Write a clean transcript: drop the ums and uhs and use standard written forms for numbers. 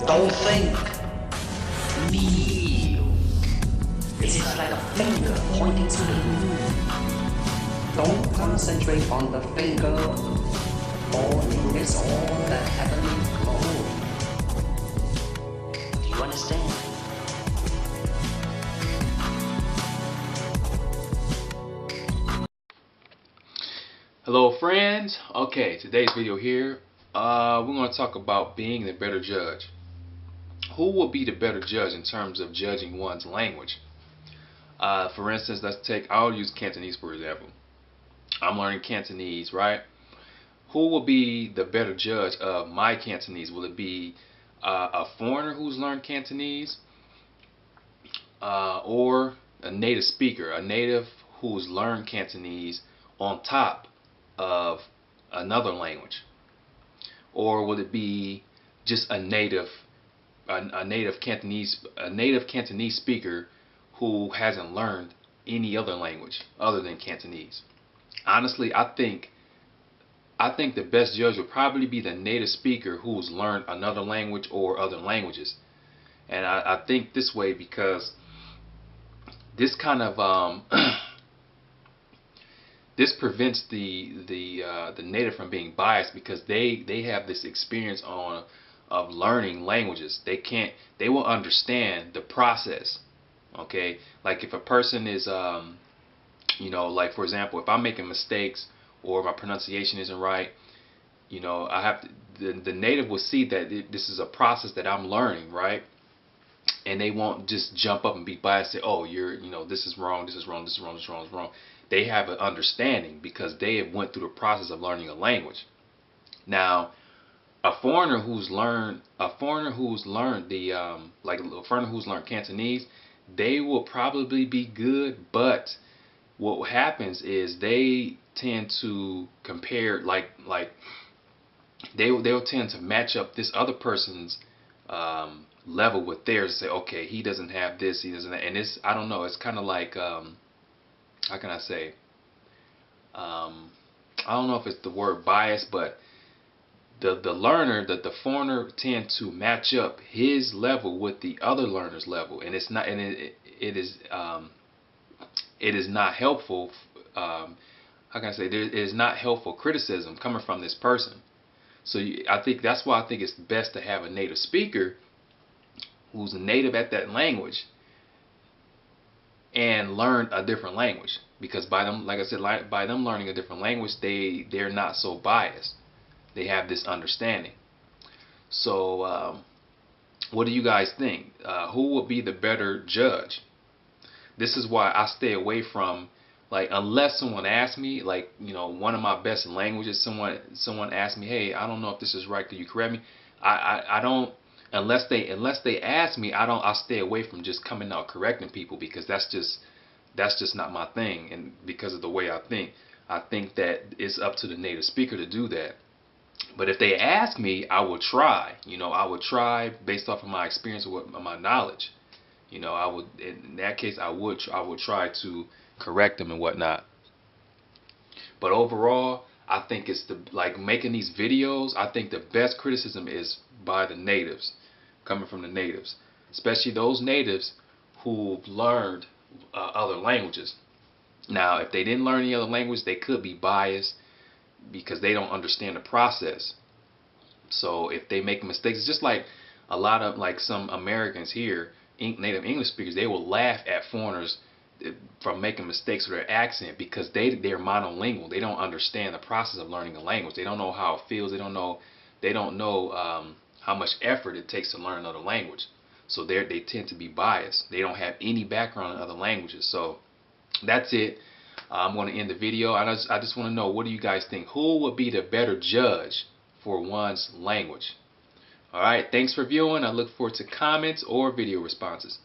Don't think. Feel. This is like a finger pointing to the moon. Don't concentrate on the finger, or you miss all the heavenly glow. Do you understand? Hello friends. Okay, today's video here, we're going to talk about being the better judge. Who will be the better judge in terms of judging one's language? For instance, I'll use Cantonese for example. I'm learning Cantonese, right? Who will be the better judge of my Cantonese? Will it be a foreigner who's learned Cantonese, or a native speaker, a native who's learned Cantonese on top of another language? Or would it be just a native Cantonese speaker who hasn't learned any other language other than Cantonese? Honestly, I think the best judge would probably be the native speaker who's learned another language or other languages. And I think this way because this kind of this prevents the native from being biased, because they have this experience of learning languages. They will understand the process. Okay, like if a person is like for example, if I'm making mistakes or my pronunciation isn't right, I have to, the native will see that this is a process that I'm learning, right? And they won't just jump up and be biased and say, oh, this is wrong, this is wrong, this is wrong, this is wrong, this is wrong. They have an understanding because they have went through the process of learning a language. Now, a foreigner who's learned Cantonese, they will probably be good, but what happens is they tend to compare, they'll tend to match up this other person's level with theirs and say, okay, he doesn't have this, he doesn't have, and it's, I don't know, it's kind of like how can I say, I don't know if it's the word bias, but the foreigner tend to match up his level with the other learner's level, and it's not, and it is not helpful. How can I say, it is not helpful criticism coming from this person. So I think that's why I think it's best to have a native speaker who's a native at that language and learn a different language, because by them, like I said, by them learning a different language, they're not so biased. They have this understanding. So what do you guys think? Who will be the better judge? This is why I stay away from, like, unless someone asks me, like, one of my best languages, someone asks me, hey, I don't know if this is right, could you correct me? I don't, unless they ask me, I stay away from just coming out correcting people, because that's just not my thing. And because of the way I think that it's up to the native speaker to do that. But if they ask me, I will try. I would try based off of my experience with my knowledge. I would, in that case, I would try to correct them and whatnot. But overall, I think it's like making these videos, I think the best criticism is by the natives, coming from the natives, especially those natives who've learned other languages. Now, if they didn't learn any other language, they could be biased because they don't understand the process. So if they make mistakes, it's just like a lot of, like, some Americans here, native English speakers, they will laugh at foreigners from making mistakes with their accent, because they're monolingual. They don't understand the process of learning a language. They don't know how it feels. They don't know how much effort it takes to learn another language. So they tend to be biased. They don't have any background in other languages. So that's it. I'm going to end the video. I just want to know, what do you guys think? Who would be the better judge for one's language? Alright, thanks for viewing. I look forward to comments or video responses.